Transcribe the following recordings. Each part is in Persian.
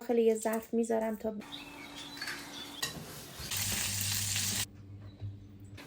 داخل یه ظرف میذارم تا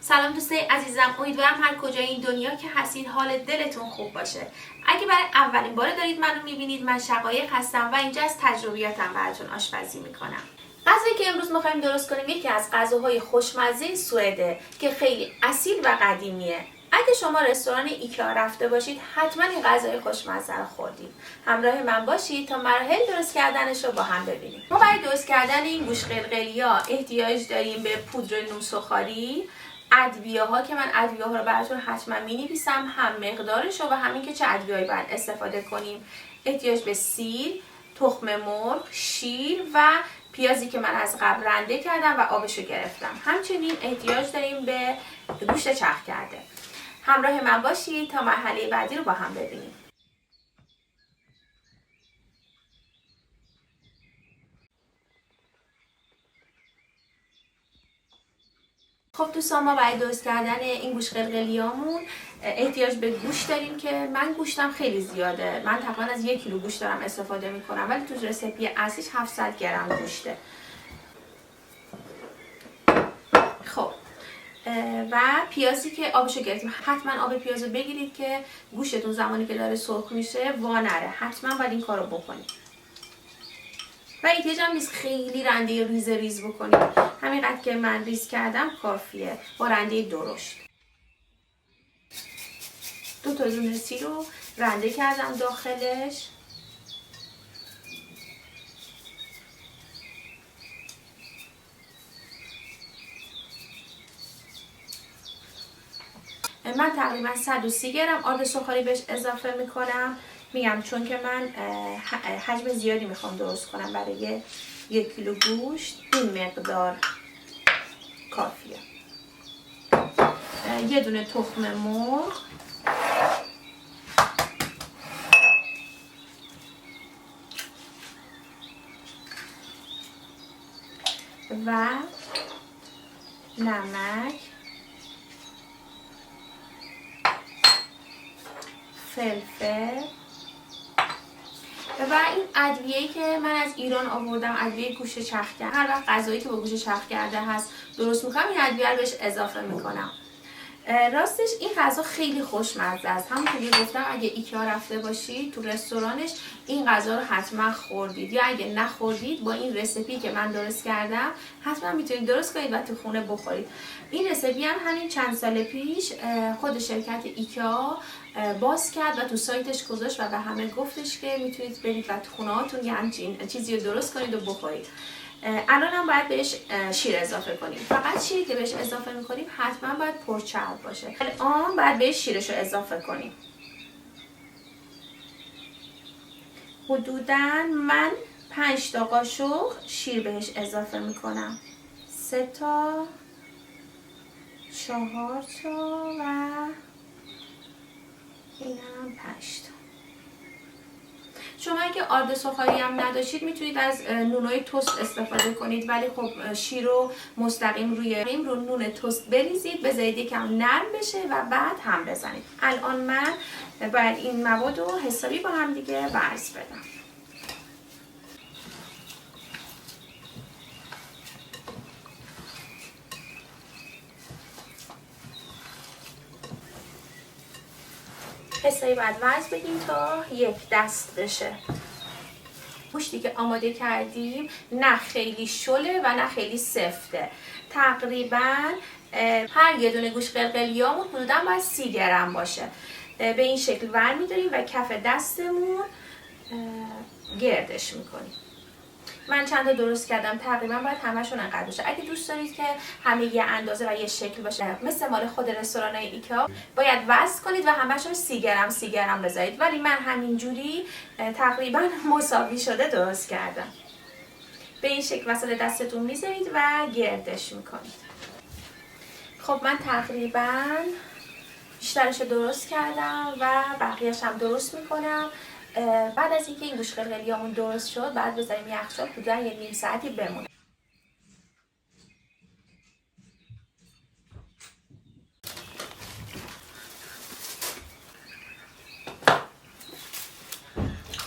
سلام دوستای عزیزم، امیدوارم هر کجای این دنیا که هستید حال دلتون خوب باشه. اگه برای اولین بار دارید منو میبینید، من شقایق هستم و اینجا از تجربیاتم براتون آشپزی میکنم. غذایی که امروز میخوایم درست کنیم یکی از غذاهای خوشمزه سوئده که خیلی اصیل و قدیمیه. اگه شما رستوران ایکیا رفته باشید حتما این غذای خوشمزه رو خوردید. همراه من باشید تا مراحل درست کردنش رو با هم ببینیم. ما برای درست کردن این گوش قلقلیا احتیاج داریم به پودر نوسخاری، ادویه‌ها که من ادویه‌ها رو براتون حتما می‌نویسم، هم مقدارش و همین که چه ادویه‌ای باید استفاده کنیم. احتیاج به سیر، تخم مرغ، شیر و پیازی که من از قبل رنده کردم و آبشو گرفتم. همچنین احتیاج داریم به گوشت چرخ کرده. همراه من باشید تا مرحله بعدی رو با هم ببینیم. خب دوستان، ما برای درست کردن این گوش قلقلیامون احتیاج به گوش داریم که من گوشتم خیلی زیاده. من تقریبا از 1 کیلو گوشت دارم استفاده میکنم، ولی تو رسیپی اصلیش 700 گرم گوشته. خب و پیازی که آبشو گرفتیم، حتما آب پیازو بگیرید که گوشتون زمانی که داره سرخ میشه وا نره. حتما باید این کارو بکنید. و احتیاج هم نیست خیلی رنده ریز ریز بکنید، همینقدر که من ریز کردم کافیه با رنده درشت. 2 تا دونه سیر رو رنده کردم داخلش. من تقریبا 130 گرم آرد سوخاری بهش اضافه میکنم. میگم چون که من حجم زیادی میخوام درست کنم برای 1 کیلو گوشت، این مقدار کافیه. 1 دونه تخم مرغ، و نمک، فلفل و این ادویه‌ای که من از ایران آوردم، ادویه گوشت چرخ کرده. هر وقت غذایی که با گوشت چرخ کرده هست درست میکنم این ادویه رو بهش اضافه میکنم. راستش این غذا خیلی خوشمزه است. همونطور که گفتم اگه ایکیا رفته باشید تو رستورانش این غذا رو حتما خوردید، یا اگه نخوردید با این رسیپی که من درست کردم حتما میتونید درست کنید و تو خونه بخورید. این رسیپی هم همین چند سال پیش خود شرکت ایکیا باز کرد و تو سایتش گذاشت و به همه گفتش که میتونید برید و تو خونه هاتون یه همچین چیزی رو درست کنید و بخورید. الان هم باید بهش شیر اضافه کنیم. فقط شیری که بهش اضافه میکنیم حتما باید پرچرب باشه. الان باید بهش شیرش رو اضافه کنیم. حدودا من 5 تا قاشق شیر بهش اضافه میکنم. 3 تا، 4 تا و اینم 5 تا. شما اگه آرد سوخاری هم نداشتید میتونید از نونای تست استفاده کنید، ولی خب شیر رو مستقیم روی نون تست بریزید، بذارید یکم نرم بشه و بعد هم بزنید. الان من باید این مواد رو حسابی با هم دیگه ورز بدم. حسابی باید ورز بدیم تا 1 دست بشه. گوشتی که آماده کردیم نه خیلی شله و نه خیلی سفته. تقریبا هر یه دونه گوش قلقلیامون حدودا باید 30 گرم باشه. به این شکل ور می‌داریم و کف دستمون گردش میکنیم. من چند تا درست کردم، تقریبا باید همشون انقدر باشه. اگه دوست دارید که همه یه اندازه و یه شکل باشه مثل مال خود رستوران‌های ایکیا، باید وزن کنید و همشون 30 گرم بذارید، ولی من همینجوری تقریبا مساوی شده درست کردم. به این شکل وسط دستتون میذارید و گردش میکنید. خب من تقریبا بیشترش درست کردم و بقیه‌اش هم درست میکنم. بعد از اینکه این گوش قلقلیامون درست شد بعد بذاریم یخچال حدودا یه نیم ساعتی بمونه.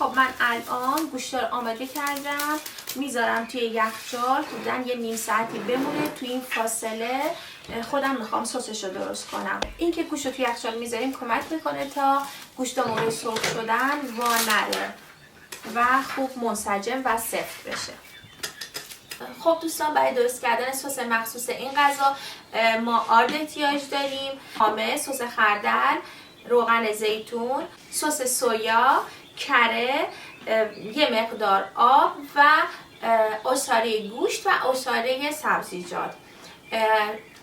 خب من الان گوشت رو آماده کردم، میذارم توی یخچال حدوداً یه نیم ساعتی بمونه. توی این فاصله خودم میخوام سسش رو درست کنم. این که گوشت رو توی یخچال میذاریم کمک میکنه تا گوشت موقع سرخ شدن وا نره و خوب منسجم و سفت بشه. خب دوستان، برای درست کردن سس مخصوص این غذا ما آرد احتیاج داریم، حامض، سس خردل، روغن زیتون، سس سویا، کره، یه مقدار آب و عصاره گوشت و عصاره سبزیجات.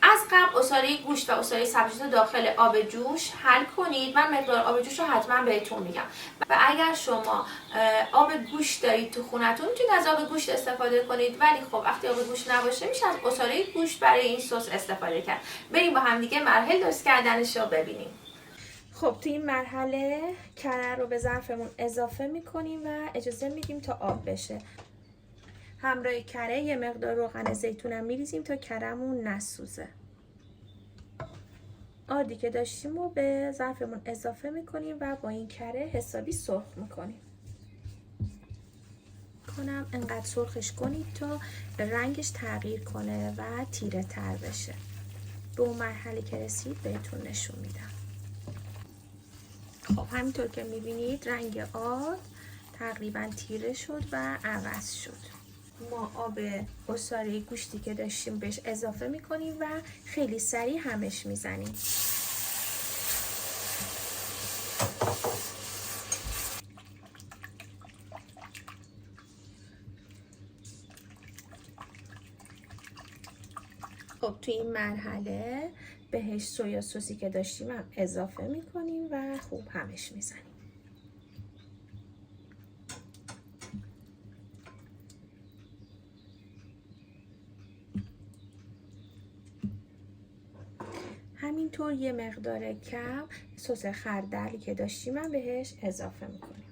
از قبل عصاره گوشت و عصاره سبزیجات داخل آب جوش حل کنید. من مقدار آب جوش رو حتما بهتون میگم. و اگر شما آب گوشت دارید تو خونتون میتونید از آب گوشت استفاده کنید، ولی خب وقتی آب گوشت نباشه میشه از عصاره گوشت برای این سس استفاده کرد. بریم با هم دیگه مراحل درست کردنش رو ببینیم. خب تو این مرحله کره رو به ظرفمون اضافه میکنیم و اجازه میدیم تا آب بشه. همراه کره یه مقدار روغن زیتونم میریزیم تا کره‌مون نسوزه. آردی که داشتیم رو به ظرفمون اضافه میکنیم و با این کره حسابی سرخ میکنیم. انقدر سرخش کنید تا رنگش تغییر کنه و تیره تر بشه. به اون مرحله که رسید بهتون نشون میدم. خب همینطور که میبینید رنگ آرد تقریبا تیره شد و عوض شد. ما آب عصاره گوشتی که داشتیم بهش اضافه میکنیم و خیلی سریع همش میزنیم. خب توی این مرحله بهش سویا سوسی که داشتیم هم اضافه میکنیم و خوب همش میزنیم. همینطور یه مقدار کم سس خردلی که داشتیم هم بهش اضافه میکنیم.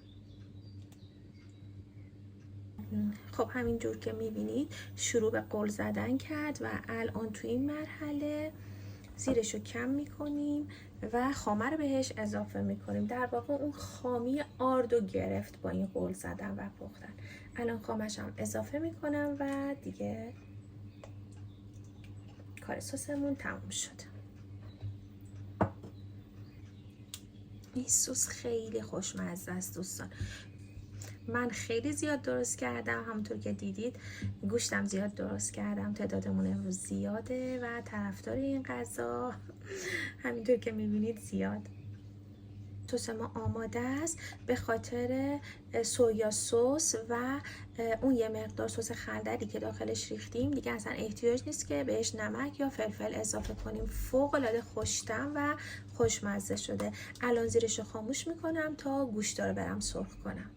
خب همینجور که میبینید شروع به قل زدن کرد و الان توی این مرحله زیرش رو کم میکنیم و خامه رو بهش اضافه میکنیم. در واقع اون خامی آرد رو گرفت با این قل زدن و پختن. الان خامش هم اضافه میکنم و دیگه کار سسمون تموم شد. این سس خیلی خوشمزه است دوستان. من خیلی زیاد درست کردم، همونطور که دیدید گوشتم زیاد درست کردم. تعدادمون امروز زیاده و طرفدار این غذا همینطور که میبینید زیاد. سس ما آماده است به خاطر سویا سس و اون یه مقدار سس خردلی که داخلش ریختیم. دیگه اصلا احتیاج نیست که بهش نمک یا فلفل اضافه کنیم. فوق العاده خوش‌طعم و خوشمزه شده. الان زیرش رو خاموش میکنم تا گوشت رو برم سرخ کنم.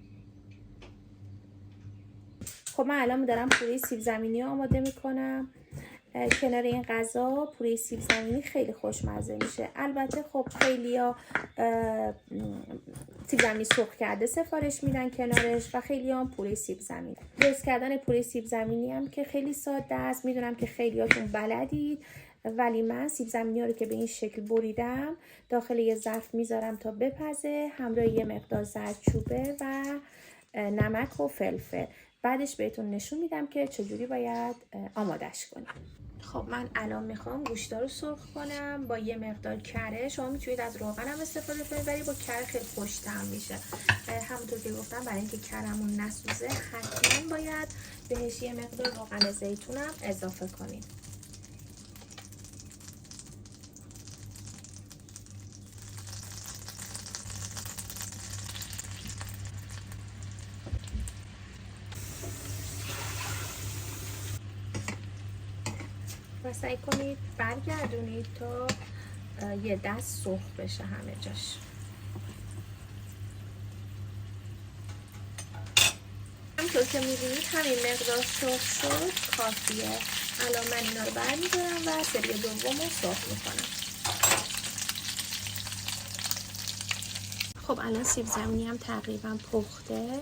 خب من الان دارم پوره سیب زمینی آماده میکنم. کنار این غذا پوره سیب زمینی خیلی خوشمزه میشه. البته خب خیلیا سیب زمینی سرخ کرده سفارش میدن کنارش و خیلی هم پوره سیب زمینی. درست کردن پوره سیب زمینی هم که خیلی ساده است. میدونم که خیلیاتون بلدید، ولی من سیب زمینی ها رو که به این شکل بریدم داخل یه ظرف میذارم تا بپزه، همراه یه مقدار زردچوبه و نمک و فلفل. بعدش بهتون نشون میدم که چجوری باید آمادش کنیم. خب من الان میخوام گوشتا رو سرخ کنم با یه مقدار کره. شما میتونید از روغن هم استفاده کنید، ولی با کره خیلی خوش‌طعم میشه. همونطور که گفتم برای اینکه کرمون نسوزه حتما باید بهش یه مقدار روغن زیتون هم اضافه کنید. و سعی کنید برگردونید تا یه دست سرخ بشه همه جاش. همونطور که میبینید همین مقدار سرخ شد کافیه. الان من اینا رو برمیدارم و سری دوم رو سرخ میکنم. خب الان سیب زمینی هم تقریبا پخته،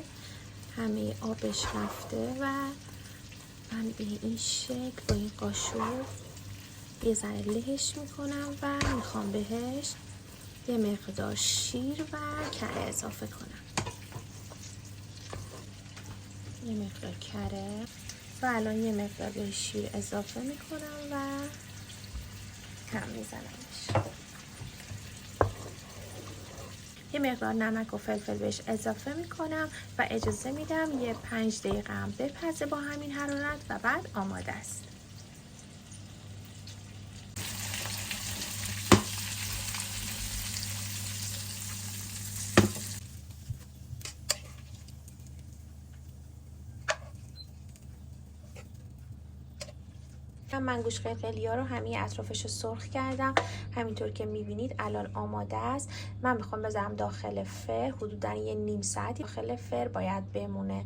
همه آبش رفته و من به این شکل با این قاشق یه ذره لهش میکنم و میخوام بهش یه مقدار شیر و کره اضافه کنم. یه مقدار کره و الان یه مقدار به شیر اضافه میکنم و هم میزنمش. یه مقدار نمک و فلفل بهش اضافه میکنم و اجازه میدم یه 5 دقیقه هم بپزه با همین حرارت و بعد آماده است. من گوشت قلقلی ها رو همه اطرافش رو سرخ کردم، همینطور که میبینید الان آماده است. من میخوام بذارم داخل فر، حدودا یه نیم ساعتی داخل فر باید بمونه.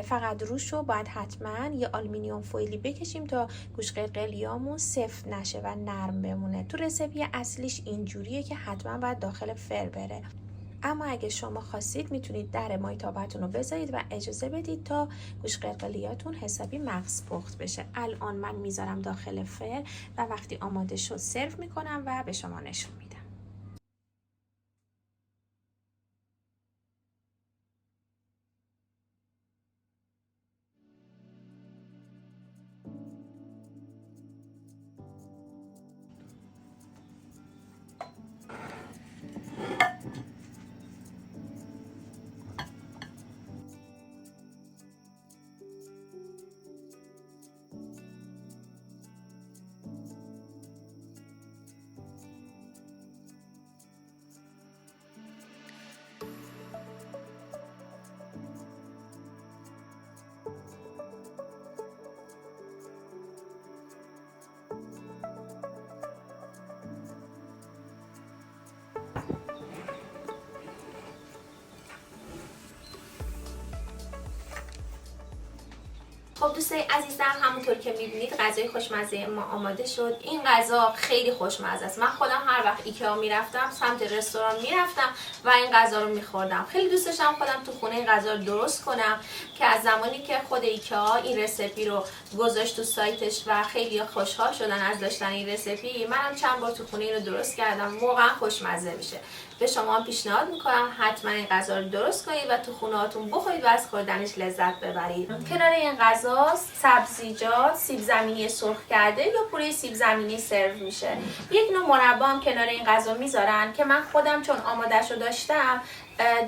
فقط روش رو باید حتما یه آلومینیوم فویلی بکشیم تا گوشت قلقلیامون سفت نشه و نرم بمونه. تو رسیپی اصلیش اینجوریه که حتما باید داخل فر بره. اما اگه شما خواستید میتونید در مایتابتون رو بذارید و اجازه بدید تا گوشت قلقلیاتون حسابی مغز پخت بشه. الان من میذارم داخل فر و وقتی آماده شد سرو میکنم و به شما نشون میدم. خب دوستای عزیزم، همونطور که میبینید غذای خوشمزه ما آماده شد. این غذا خیلی خوشمزه است. من خودم هر وقت ایکیا میرفتم سمت رستوران میرفتم و این غذا رو میخوردم. خیلی دوست داشتم خودم تو خونه این غذا رو درست کنم که از زمانی که خود ایکیا این رسیپی رو گذاشت تو سایتش و خیلی خوشحال شدن از داشتن این رسیپی، منم چند بار تو خونه این رو درست کردم. واقعا خوشمزه میشه. به شما هم پیشنهاد میکنم حتما این غذا رو درست کنید و تو خونه هاتون بخورید و از خوردنش لذت ببرید. کنار این غذا سبزیجات، سیب زمینی سرخ کرده یا پوره سیب زمینی سرو میشه. یک نوع مربا هم کنار این غذا میذارن که من خودم چون آماده‌شو داشتم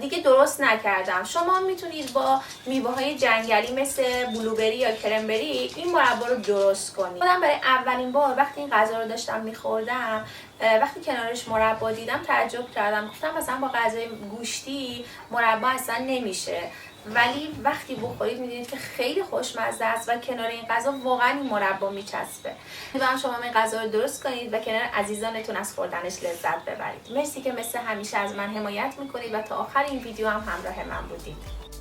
دیگه درست نکردم. شما میتونید با میوه‌های جنگلی مثل بلوبری یا کرنبری این مربا رو درست کنید. خودم برای اولین بار وقتی این غذا رو داشتم میخوردم، وقتی کنارش مربا دیدم تعجب کردم. گفتم مثلا با غذای گوشتی مربا اصلا نمیشه، ولی وقتی بخورید میدونید که خیلی خوشمزه است و کنار این غذا واقعا این مربا میچسبه. امیدوارم شما این غذا رو درست کنید و کنار عزیزانتون از خوردنش لذت ببرید. مرسی که مثل همیشه از من حمایت میکنید و تا آخر این ویدیو هم همراه من بودید.